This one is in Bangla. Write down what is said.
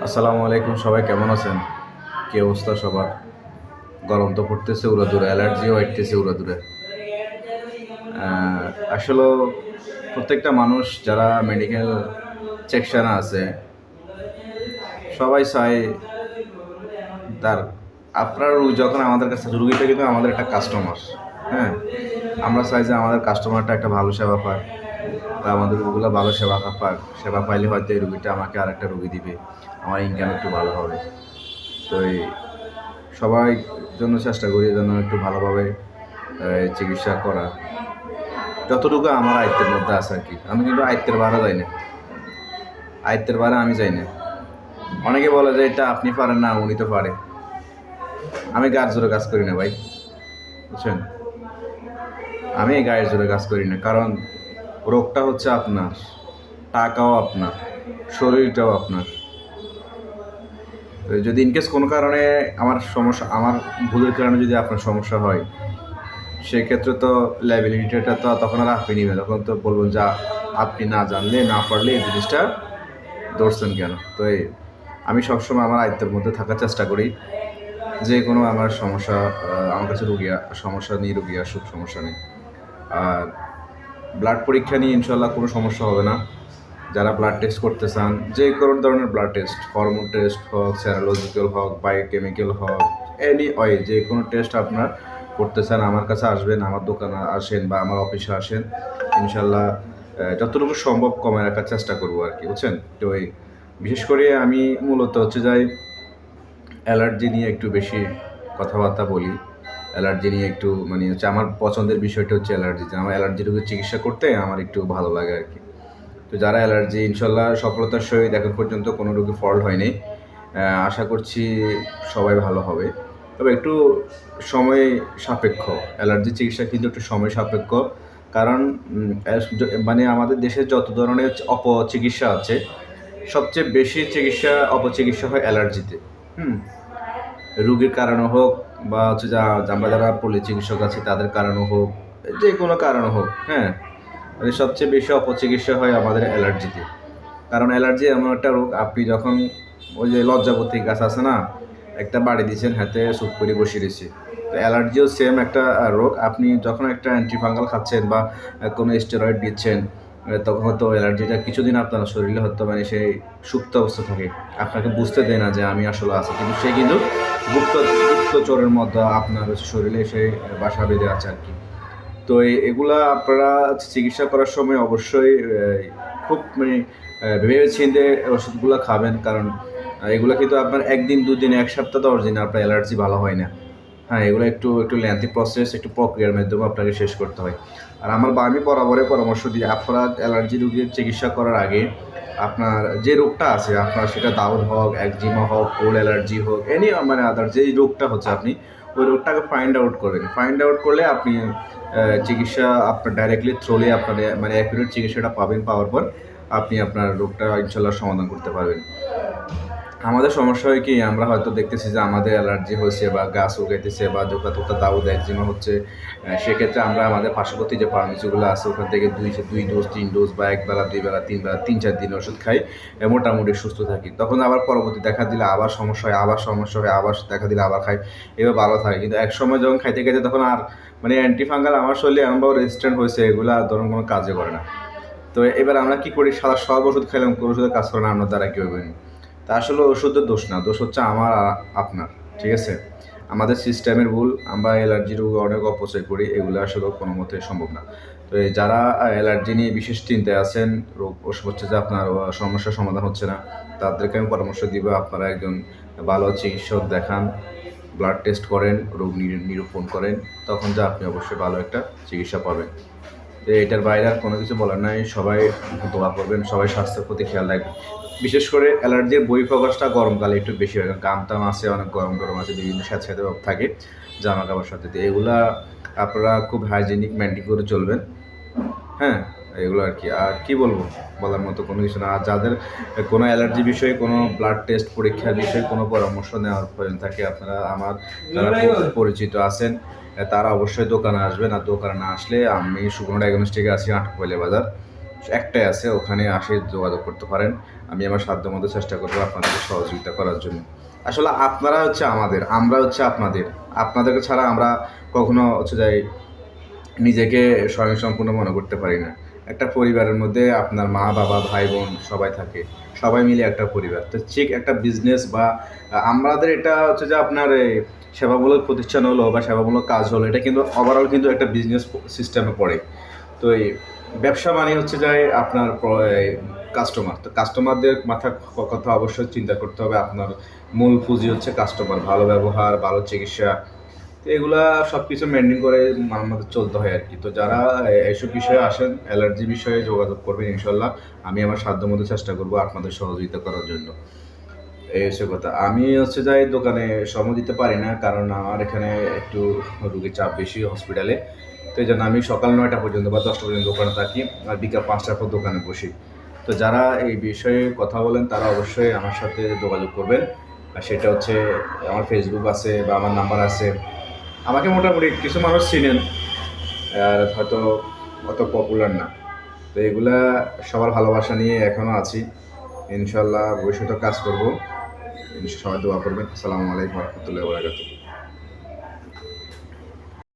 আসসালামু আলাইকুম, সবাই কেমন আছেন? কি অবস্থা সবার? গরম তো পড়তেছে উড়াদুরা, অ্যালার্জিও হইতেছে উড়াদুরা। আসলে প্রত্যেকটা মানুষ যারা মেডিকেল সেকশনে আছে সবাই চায় তার আপনার যখন আমাদের কাছে রুগীটা কিন্তু আমাদের একটা কাস্টমার। হ্যাঁ, আমরা চাই যে আমাদের কাস্টমারটা একটা ভালো সেবা পায় বা আমাদের রুগীগুলো ভালো সেবা পাইলে হয়তো এই রুগীটা আমাকে আরেকটা রুগী দিবে, আমার ইনকাম একটু ভালো হবে। তো এই সবাই জন্য চেষ্টা করি যেন একটু ভালোভাবে চিকিৎসা করা, যতটুকু আমার আয়ত্তের মধ্যে আছে আর কি। আমি কিন্তু আয়ত্তের বাড়া যাই না, আয়ত্তের বাড়া আমি যাই না। অনেকে বলে যে এটা আপনি পারেন না, উনি তো পারে। আমি গায়ের জোরে কাজ করি না ভাই, বুঝছেন? আমি গায়ের জোরে কাজ করি না, কারণ রোগটা হচ্ছে আপনার, টাকাও আপনার, শরীরটাও আপনার। যদি ইনকেস কোনো কারণে আমার ভুলের কারণে যদি আপনার সমস্যা হয়, সেক্ষেত্রে তো লাইবিলিটিটা তো তখন আর আপনি নেবেন, তখন তো বলবেন যে আপনি না জানলে না পারলে এই জিনিসটা ধরছেন কেন। তো আমি সবসময় আমার আয়ত্তের মধ্যে থাকার চেষ্টা করি। যে কোনো আমার সমস্যা, আমার কাছে সমস্যা নিয়ে রুগী আসুক, সমস্যা নেই। আর ব্লাড পরীক্ষা নিয়ে ইনশাল্লাহ কোনো সমস্যা হবে না। যারা ব্লাড টেস্ট করতে চান, যে কোনো ধরনের ব্লাড টেস্ট, হরমোন টেস্ট হোক, সেরোলজিক্যাল হোক, বায়োকেমিক্যাল হোক, যে কোনো টেস্ট আপনার করতে চান, আমার কাছে আসবেন, আমার দোকানে আসেন বা আমার অফিসে আসেন। ইনশাল্লাহ যতটুকু সম্ভব কমে রাখার চেষ্টা করবো আর কি, বুঝছেন? তো বিশেষ করে আমি মূলত হচ্ছে যাই অ্যালার্জি নিয়ে একটু বেশি কথাবার্তা বলি। অ্যালার্জি নিয়ে একটু মানে হচ্ছে আমার পছন্দের বিষয়টা হচ্ছে অ্যালার্জি, যে আমার অ্যালার্জি রোগের চিকিৎসা করতে আমার একটু ভালো লাগে আর কি। তো যারা অ্যালার্জি, ইনশাল্লাহ সফলতার সহিত এখন পর্যন্ত কোনো রোগী ফল্ট হয়নি। আশা করছি সবাই ভালো হবে, তবে একটু সময় সাপেক্ষ। অ্যালার্জি চিকিৎসা কিন্তু একটু সময় সাপেক্ষ, কারণ মানে আমাদের দেশে যত ধরনের অপচিকিৎসা আছে, সবচেয়ে বেশি অপচিকিৎসা হয় অ্যালার্জিতে। রুগীর কারণে হোক বা হচ্ছে আমরা যারা পল্লী চিকিৎসক আছি তাদের কারণে হোক, যে কোনো কারণে হোক, হ্যাঁ, মানে সবচেয়ে বেশি অপচিকিৎসা হয় আমাদের অ্যালার্জিতে। কারণ অ্যালার্জি এমন একটা রোগ, আপনি যখন ওই যে লজ্জাপতি গাছ আছে না, একটা বাড়ি দিয়েছেন, হাতে সুপ করে বসিয়ে দিয়েছে। তো অ্যালার্জিও সেম একটা রোগ। আপনি যখন একটা অ্যান্টিফাঙ্গাল খাচ্ছেন বা কোনো স্টেরয়েড দিচ্ছেন, তখন হয়তো অ্যালার্জিটা কিছুদিন আপনার শরীরে হয়তো মানে সেই সুপ্ত অবস্থা থাকে, আপনাকে বুঝতে দেয় না যে আমি আসলে আছি, কিন্তু সে কিন্তু গুপ্তচরের মধ্যে আপনার শরীরে সে বাসা বেঁধে আছে আর কি। তো এগুলা আপনারা চিকিৎসা করার সময় অবশ্যই খুব মানে ভেবে চিন্তে ওষুধগুলো খাবেন, কারণ এগুলো কিন্তু আপনার একদিন দুদিন, এক সপ্তাহ 10 দিন আপনার অ্যালার্জি ভালো হয় না। হ্যাঁ, এগুলো একটু একটু লেন্থি প্রসেস, একটু প্রক্রিয়ার মাধ্যমে আপনাকে শেষ করতে হয়। আর আমি বরাবরই পরামর্শ দিই, আপনার অ্যালার্জি রোগীর চিকিৎসা করার আগে আপনার যে রোগটা আছে, আপনার সেটা দাউদ হোক, একজিমা হোক, কোল্ড অ্যালার্জি হোক, এনি মানে আদার যেই রোগটা হচ্ছে, আপনি ওই রোগটাকে ফাইন্ড আউট করবেন। ফাইন্ড আউট করলে আপনি চিকিৎসা আপনার ডাইরেক্টলি থ্রোলে আপনার মানে অ্যাকুরেট চিকিৎসাটা পাবেন। পাওয়ার পর আপনি আপনার রোগটা ইনশাল্লাহ সমাধান করতে পারবেন। আমাদের সমস্যা হয় কি, আমরা হয়তো দেখতেছি যে আমাদের অ্যালার্জি হয়েছে বা গাছ উগাইতেছে বা জোকা টোকা দাউদ একজিমা হচ্ছে, সেক্ষেত্রে আমরা আমাদের পার্শ্ববর্তী যে ফার্মেসিগুলো আছে ওখান থেকে দুই ডোজ 3 ডোজ বা একবেলা 2 বেলা 3 বেলা 3-4 দিন ওষুধ খাই, মোটামুটি সুস্থ থাকি। তখন আবার পরবর্তী দেখা দিলে আবার সমস্যা হয়, আবার দেখা দিলে আবার খাই, এবার ভালো থাকে। কিন্তু এক সময় যখন খাইতে খাইতে তখন আর মানে অ্যান্টিফাঙ্গাল আমার শরীরে এমনভাবে রেজিস্ট্যান্ট হয়েছে, এগুলো আর ধরুন কোনো কাজে করে না। তো এবার আমরা কি করি, সারা সব ওষুধ খাইলাম, কোনো ওষুধের কাজ করে না, আপনার দ্বারা কি হবে? তা আসলে ওষুধের দোষ না, দোষ হচ্ছে আমার আর আপনার, ঠিক আছে? আমাদের সিস্টেমের ভুল, আমরা অ্যালার্জি রোগ অনেক অপচয় করি, এগুলো আসলে কোনো মতে সম্ভব না। তো যারা অ্যালার্জি নিয়ে বিশেষ চিন্তায় আছেন, রোগ হচ্ছে যে আপনার সমস্যার সমাধান হচ্ছে না, তাদেরকে আমি পরামর্শ দিব আপনারা একজন ভালো চিকিৎসক দেখান, ব্লাড টেস্ট করেন, রোগ নিরূপণ করেন, তখন যা আপনি অবশ্যই ভালো একটা চিকিৎসা পাবেন। তো এটার বাইরে আর কোনো কিছু বলার নাই। সবাই দোয়া করবেন, সবাই স্বাস্থ্যের প্রতি খেয়াল রাখবেন। বিশেষ করে অ্যালার্জির বহিঃপ্রকাশটা গরমকালে একটু বেশি হয়, কারণ টাম আছে, অনেক গরম টরম আছে, বিভিন্ন স্যাঁতস্যাঁতে ভাব থাকে জামা কাপড় সাথে। তো এগুলা আপনারা খুব হাইজেনিক মেনটেন করে চলবেন। হ্যাঁ, এগুলো আর কি। আর কি বলবো, বলার মতো কোনো কিছু না। আর যাদের কোনো অ্যালার্জি বিষয়ে, কোনো ব্লাড টেস্ট পরীক্ষার বিষয়ে কোনো পরামর্শ নেওয়ার প্রয়োজন থাকে, আপনারা যারা পরিচিত আছেন তারা অবশ্যই দোকানে আসবেন। আর দোকানে না আসলে আমি সুগুনা ডায়াগনস্টিকে আছি, আটকপল্লী বাজার। একটাই আছে, ওখানে আসে যোগাযোগ করতে পারেন। আমি আমার সাধ্যমতো চেষ্টা করবো আপনাদেরকে সহযোগিতা করার জন্য। আসলে আপনারা হচ্ছে আমাদের, আমরা হচ্ছে আপনাদের। আপনাদেরকে ছাড়া আমরা কখনো হচ্ছে যাই নিজেকে স্বয়ংসম্পূর্ণ মনে করতে পারি না। একটা পরিবারের মধ্যে আপনার মা, বাবা, ভাই, বোন সবাই থাকে। সবাই মিলে একটা পরিবার। তো ঠিক একটা বিজনেস বা আমাদের এটা হচ্ছে যে আপনার সেবামূলক প্রতিষ্ঠান হলো বা সেবামূলক কাজ হলো, এটা কিন্তু ওভারঅল কিন্তু একটা বিজনেস সিস্টেমে পড়ে। তো এই ব্যবসা মানে হচ্ছে যে আপনার কাস্টমার। তো কাস্টমারদের কথা অবশ্যই চিন্তা করতে হবে। আপনার মূল পুঁজি হচ্ছে কাস্টমার। ভালো ব্যবহার, ভালো চিকিৎসা, তো এগুলা সব কিছু মেনটেন করে আমাদের চলতে হয় আর কি। তো যারা এইসব বিষয়ে আসেন, অ্যালার্জি বিষয়ে যোগাযোগ করবেন ইনশাল্লাহ। আমি আমার সাধ্যমতো চেষ্টা করবো আপনাদের সহযোগিতা করার জন্য। এই হচ্ছে কথা। আমি হচ্ছে যাই দোকানে সময় দিতে পারি না, কারণ আমার এখানে একটু রুগীর চাপ বেশি হসপিটালে। তো এই জন্য আমি সকাল 9টা পর্যন্ত বা 10টা পর্যন্ত দোকানে থাকি, আর বিকাল 5টার পর দোকানে বসি। তো যারা এই বিষয়ে কথা বলেন তারা অবশ্যই আমার সাথে যোগাযোগ করবেন। আর সেটা হচ্ছে আমার ফেসবুক আছে বা আমার নাম্বার আছে। আমাকে মোটামুটি কিছু মানুষ চিনেন, আর হয়তো অত পপুলার না। তো এগুলা সবার ভালোবাসা নিয়ে এখনও আছি। ইনশাল্লাহ ভবিষ্যতে কাজ করবো। সবাই দোয়া করবেন। আসসালামু আলাইকুম রহমতুল্লাহ বারাকাতুহু।